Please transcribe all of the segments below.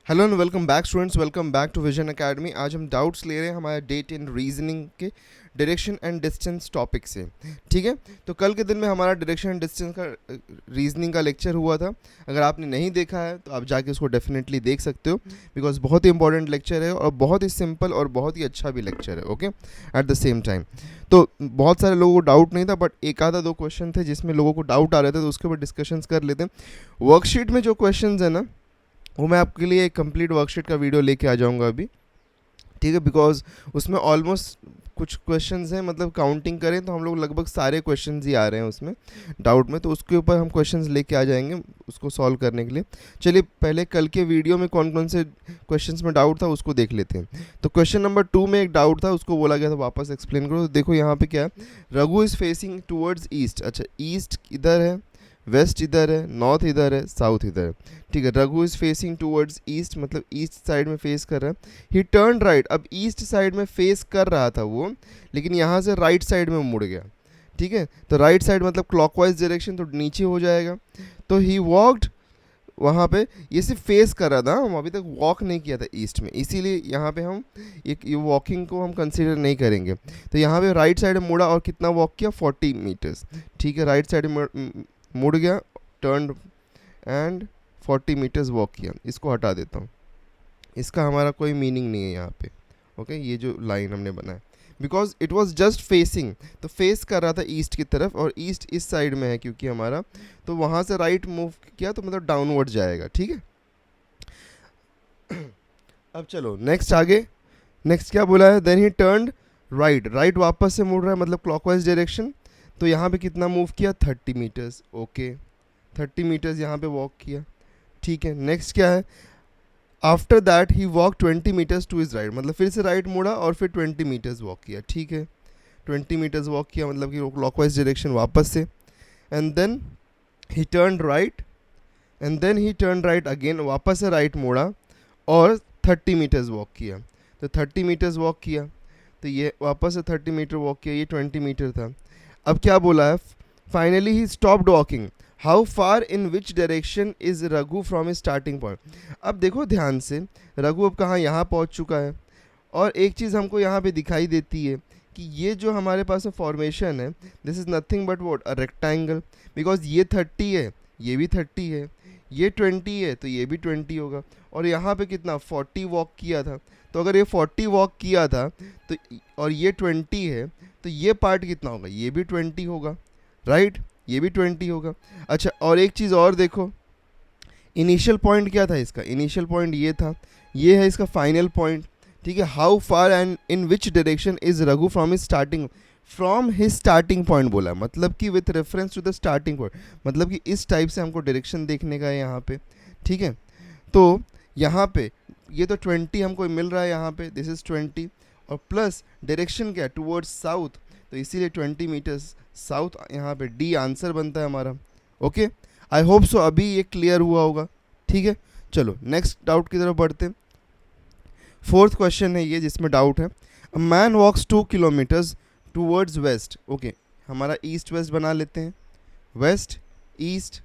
Hello and welcome back students, welcome back to Vision Academy. आज हम doubts ले रहे हैं हमारे डेट इन रीजनिंग के डायरेक्शन एंड डिस्टेंस टॉपिक से। ठीक है, तो कल के दिन में हमारा डायरेक्शन एंड डिस्टेंस का रीजनिंग का लेक्चर हुआ था। अगर आपने नहीं देखा है तो आप जाके उसको डेफिनेटली देख सकते हो, बिकॉज बहुत ही इंपॉर्टेंट लेक्चर है और बहुत ही सिंपल और बहुत ही अच्छा भी लेक्चर है। Okay, at the same time तो बहुत सारे लोगों को डाउट नहीं था, बट एक आधा दो क्वेश्चन थे जिसमें लोगों को डाउट आ रहे थे, तो उसके ऊपर डिस्कशंस कर लेते हैं। वर्कशीट में जो क्वेश्चन है ना, वो मैं आपके लिए एक कंप्लीट वर्कशीट का वीडियो लेके आ जाऊंगा अभी। ठीक है, बिकॉज उसमें ऑलमोस्ट कुछ क्वेश्चंस हैं, मतलब काउंटिंग करें तो हम लोग लगभग सारे क्वेश्चंस ही आ रहे हैं उसमें डाउट में, तो उसके ऊपर हम क्वेश्चंस लेके आ जाएंगे उसको सॉल्व करने के लिए। चलिए पहले कल के वीडियो में कौन कौन से क्वेश्चंस में डाउट था उसको देख लेते हैं। तो क्वेश्चन नंबर 2 में एक डाउट था, उसको बोला गया था वापस एक्सप्लेन करो। तो देखो यहाँ पे क्या है, Raghu is facing towards east. अच्छा, ईस्ट इधर है, वेस्ट इधर है, नॉर्थ इधर है, साउथ इधर है। ठीक है, Raghu is facing towards east, मतलब ईस्ट साइड में फेस कर रहा है। ही टर्न राइट, अब ईस्ट साइड में फेस कर रहा था वो, लेकिन यहाँ से राइट साइड में मुड़ गया। ठीक है, तो राइट साइड मतलब क्लॉकवाइज डायरेक्शन, तो नीचे हो जाएगा। तो ही वॉकड, वहाँ पे ये सिर्फ फेस कर रहा था, हम अभी तक वॉक नहीं किया था ईस्ट में, इसीलिए यहाँ पे हम ये वॉकिंग को हम कंसिडर नहीं करेंगे। तो यहाँ पे राइट साइड में मुड़ा और कितना वॉक किया, 40 मीटर्स। ठीक है, राइट साइड में मुड़ गया, टर्न एंड 40 मीटर्स वॉक किया। इसको हटा देता हूँ, इसका हमारा कोई मीनिंग नहीं है यहाँ पे। ओके, ये जो लाइन हमने बनाया, because it was just facing, तो फेस कर रहा था ईस्ट की तरफ, और ईस्ट इस साइड में है क्योंकि हमारा, तो वहाँ से राइट मूव किया तो मतलब डाउनवर्ड जाएगा। ठीक है, अब चलो नेक्स्ट आगे। नेक्स्ट क्या बोला है, then he turn right, right वापस से मुड़ रहा है मतलब क्लॉकवाइज डायरेक्शन। तो यहाँ पे कितना मूव किया, 30 मीटर्स। ओके, 30 मीटर्स यहाँ पे वॉक किया। ठीक है, नेक्स्ट क्या है, after that he walk 20 metres to is right, मतलब फिर से राइट मुड़ा और फिर 20 मीटर्स वॉक किया। ठीक है, 20 मीटर्स वॉक किया मतलब कि क्लॉकवाइज डायरेक्शन वापस से। And then he turn right, and then he turn right again, वापस से राइट मोड़ा और 30 मीटर्स वॉक किया। तो 30 मीटर्स वॉक किया, तो ये वापस से 30 मीटर वॉक किया, ये 20 मीटर था। अब क्या बोला है, finally he stopped walking, how far in which direction is Raghu from is starting point. अब देखो ध्यान से, रघु अब कहाँ, यहाँ पहुँच चुका है। और एक चीज़ हमको यहाँ पे दिखाई देती है कि ये जो हमारे पास फॉर्मेशन है, this is nothing but what, a rectangle. Because ये 30 है, ये भी 30 है, ये 20 है तो ये भी 20 होगा। और यहाँ पे कितना, 40 वॉक किया था। तो अगर ये 40 वॉक किया था तो, और ये 20 है, तो ये पार्ट कितना होगा, ये भी 20 होगा, राइट, ये भी 20 होगा। अच्छा, और एक चीज़ और देखो, इनिशियल पॉइंट क्या था इसका, इनिशियल पॉइंट ये था, ये है इसका फाइनल पॉइंट। ठीक है, how far and in which direction is Raghu from his starting, from his starting point बोला, मतलब कि with reference to the starting point, मतलब कि इस टाइप से हमको डायरेक्शन देखने का है यहाँ पे। ठीक है, तो यहाँ पे ये तो 20 हमको मिल रहा है यहाँ पे, दिस इज़ 20, और प्लस डायरेक्शन क्या है, टूवर्ड्स साउथ, तो इसीलिए 20 मीटर्स साउथ, यहाँ पे डी आंसर बनता है हमारा। ओके, आई होप सो अभी ये क्लियर हुआ होगा। ठीक है, चलो नेक्स्ट डाउट की तरफ बढ़ते हैं। फोर्थ क्वेश्चन है ये जिसमें डाउट है, a man walks 2 kilometres towards west. Okay, हमारा ईस्ट वेस्ट बना लेते हैं, west, east,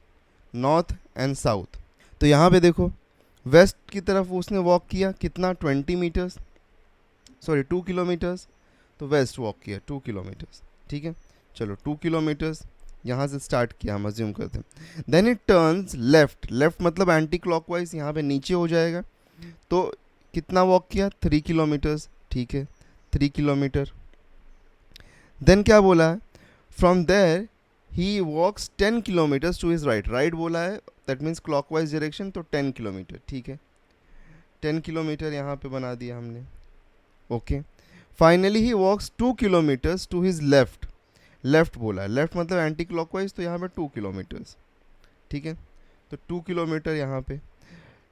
north and south. तो यहाँ पे देखो, वेस्ट की तरफ उसने वॉक किया कितना, 20 मीटर्स, सॉरी 2 किलोमीटर्स, तो वेस्ट वॉक किया 2 किलोमीटर्स। ठीक है, चलो 2 किलोमीटर्स यहाँ से स्टार्ट किया, हम अज्यूम करते हैं। Then it turns left, left मतलब एंटी क्लॉकवाइज, यहाँ पे नीचे हो जाएगा। तो कितना वॉक किया, 3 किलोमीटर्स। ठीक है, 3 किलोमीटर। देन क्या बोला है, from there he walks 10 kilometres to his right, right बोला है, दैट मीन्स क्लॉकवाइज डायरेक्शन, तो 10 किलोमीटर। ठीक है, 10 किलोमीटर यहाँ पे बना दिया हमने। Okay, finally he walks 2 kilometres to his left, left बोला है, लेफ्ट मतलब एंटी क्लॉकवाइज, तो यहाँ पे 2 किलोमीटर्स। ठीक है, तो 2 किलोमीटर यहाँ पे,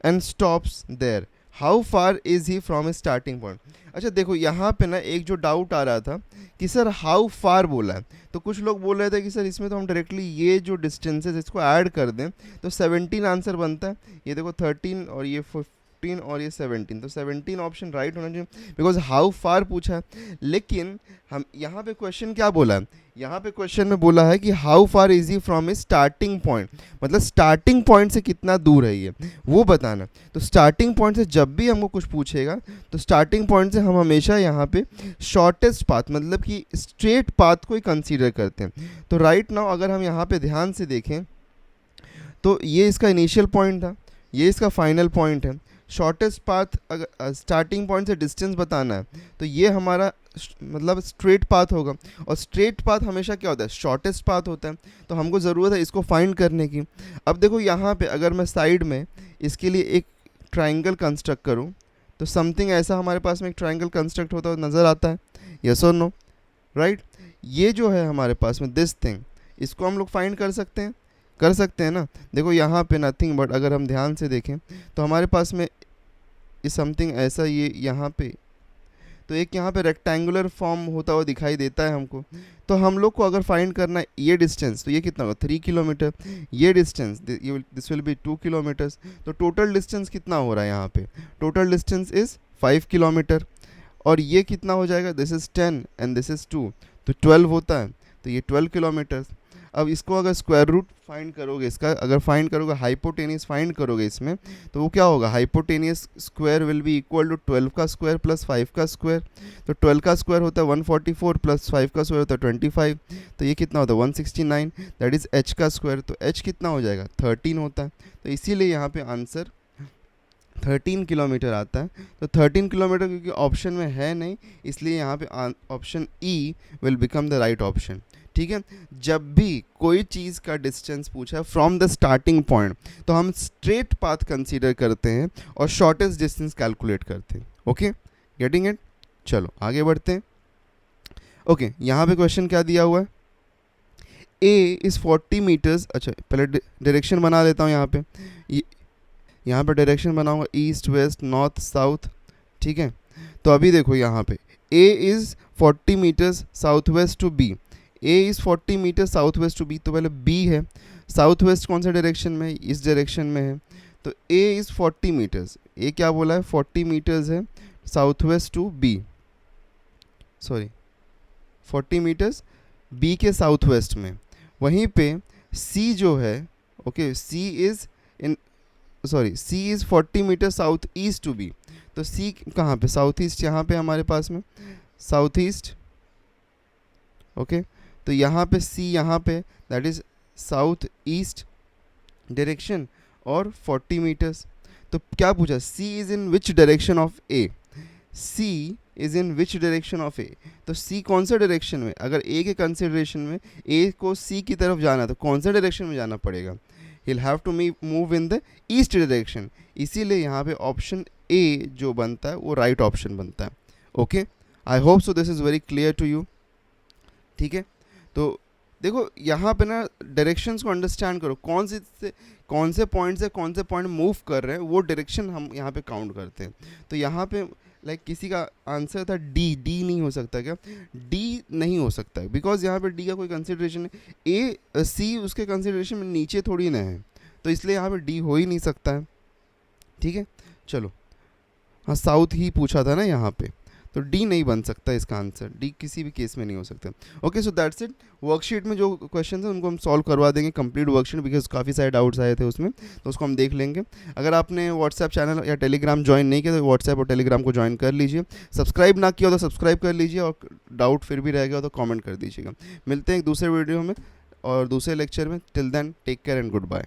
and stops there, how far is he from starting point. अच्छा देखो, यहाँ पे ना एक जो डाउट आ रहा था कि सर हाउ फार बोला है, तो कुछ लोग बोल रहे थे कि सर इसमें तो हम डायरेक्टली ये जो डिस्टेंसेस इसको ऐड कर दें तो 17 आंसर बनता है। ये देखो 13 और ये 15 और ये 17, तो 17 ऑप्शन राइट होना चाहिए बिकॉज हाउ फार पूछा है। लेकिन हम यहाँ पे क्वेश्चन क्या बोला है, यहाँ पे क्वेश्चन में बोला है कि how far is he from A starting point, मतलब स्टार्टिंग पॉइंट से कितना दूर है ये वो बताना। तो स्टार्टिंग पॉइंट से जब भी हमको कुछ पूछेगा तो स्टार्टिंग पॉइंट से हम हमेशा यहाँ पे शॉर्टेस्ट पाथ मतलब कि स्ट्रेट पाथ को ही कंसीडर करते हैं। तो राइट नाउ अगर हम यहाँ पे ध्यान से देखें तो ये इसका इनिशियल पॉइंट था, ये इसका फाइनल पॉइंट है। शॉर्टेस्ट पाथ अगर स्टार्टिंग पॉइंट से डिस्टेंस बताना है तो ये हमारा मतलब स्ट्रेट पाथ होगा, और स्ट्रेट पाथ हमेशा क्या होता है, शॉर्टेस्ट पाथ होता है। तो हमको ज़रूरत है इसको फाइंड करने की। अब देखो यहाँ पे अगर मैं साइड में इसके लिए एक ट्राइंगल कंस्ट्रक्ट करूँ तो समथिंग ऐसा हमारे पास में एक ट्राइंगल कंस्ट्रक्ट होता हुआ नज़र आता है, यस और नो, राइट। ये जो है हमारे पास में दिस थिंग, इसको हम लोग फाइंड कर सकते हैं ना। देखो यहाँ पे नथिंग बट अगर हम ध्यान से देखें तो हमारे पास में समथिंग ऐसा ये यहाँ पे, तो एक यहाँ पे रेक्टेंगुलर फॉर्म होता हुआ दिखाई देता है हमको। तो हम लोग को अगर फाइंड करना है ये डिस्टेंस, तो ये कितना होगा 3 किलोमीटर, ये distance this will be 2 kilometres. तो टोटल डिस्टेंस कितना हो रहा है यहाँ पे, टोटल डिस्टेंस इज़ 5 किलोमीटर। और ये कितना हो जाएगा, this is 10 and this is 2, तो 12 होता है, तो ये 12 किलोमीटर्स। अब इसको अगर स्क्वायर रूट फाइंड करोगे, इसका अगर फाइंड करोगे, हाइपोटेनियस फाइंड करोगे इसमें, तो वो क्या होगा, hypotenuse square will be equal to 12 का स्क्वायर प्लस 5 का स्क्वायर। तो 12 का स्क्वायर होता है 144 प्लस 5 का स्क्वायर होता है 25, तो ये कितना होता है 169, दैट इज़ h का स्क्वायर। तो h कितना हो जाएगा 13 होता है। तो इसीलिए यहाँ पे आंसर 13 किलोमीटर आता है। तो 13 किलोमीटर क्योंकि ऑप्शन में है नहीं, इसलिए यहाँ पे option E will become the right option. ठीक है, जब भी कोई चीज़ का डिस्टेंस पूछा फ्रॉम द स्टार्टिंग पॉइंट तो हम स्ट्रेट पाथ कंसीडर करते हैं और शॉर्टेस्ट डिस्टेंस कैलकुलेट करते हैं। Okay, getting it. चलो आगे बढ़ते हैं। ओके, यहाँ पे क्वेश्चन क्या दिया हुआ है, ए इज़ 40 मीटर्स। अच्छा पहले डायरेक्शन बना लेता हूँ यहाँ पे, यहाँ पे डायरेक्शन बनाऊंगा ईस्ट वेस्ट नॉर्थ साउथ। ठीक है, तो अभी देखो यहाँ पे A is 40 metres south west to B, A is 40 metre south west to B, तो पहले बी है, साउथ वेस्ट कौन सा डायरेक्शन में है, इस डायरेक्शन में है। तो ए इज़ 40 मीटर्स, ए क्या बोला है 40 मीटर्स है south west to B, sorry 40 metres B के साउथ वेस्ट में। वहीं पे सी जो है, okay C is in C is 40 metre south east to B, तो सी कहाँ पे, साउथ ईस्ट, यहाँ पे हमारे पास में साउथ ईस्ट। ओके, तो यहाँ पे सी यहाँ पे that is south east direction और 40 मीटर्स। तो क्या पूछा, C is in which direction of A, C is in which direction of A. तो सी कौन सा डायरेक्शन में, अगर ए के कंसिडरेशन में ए को सी की तरफ जाना तो कौन सा डायरेक्शन में जाना पड़ेगा, he'll have to move in the east direction। इसीलिए यहाँ पे ऑप्शन ए जो बनता है वो राइट ऑप्शन बनता है। Okay, I hope so this is very clear to you. ठीक है, तो देखो यहाँ पे ना डायरेक्शंस को अंडरस्टैंड करो, कौन से पॉइंट से कौन से पॉइंट मूव कर रहे हैं वो डायरेक्शन हम यहाँ पे काउंट करते हैं। तो यहाँ पे लाइक किसी का आंसर था डी नहीं हो सकता क्या, डी नहीं हो सकता है बिकॉज यहाँ पे डी का कोई कंसिडरेशन है, ए सी उसके कंसिडरेशन में नीचे थोड़ी ना है, तो इसलिए यहाँ पे डी हो ही नहीं सकता है। ठीक है, चलो हाँ साउथ ही पूछा था ना यहाँ पे, तो डी नहीं बन सकता इसका आंसर, डी किसी भी केस में नहीं हो सकता। Okay, so that's it. Worksheet में जो क्वेश्चन है उनको हम सॉल्व करवा देंगे, कंप्लीट वर्कशीट, बिकॉज काफ़ी सारे डाउट्स आए थे उसमें, तो उसको हम देख लेंगे। अगर आपने व्हाट्सएप चैनल या टेलीग्राम ज्वाइन नहीं किया तो व्हाट्सएप और टेलीग्राम को ज्वाइन कर लीजिए, सब्सक्राइब ना किया तो सब्सक्राइब कर लीजिए, और डाउट फिर भी रहेगा तो कॉमेंट कर दीजिएगा। मिलते हैं एक दूसरे वीडियो में और दूसरे लेक्चर में, till then take care and good bye.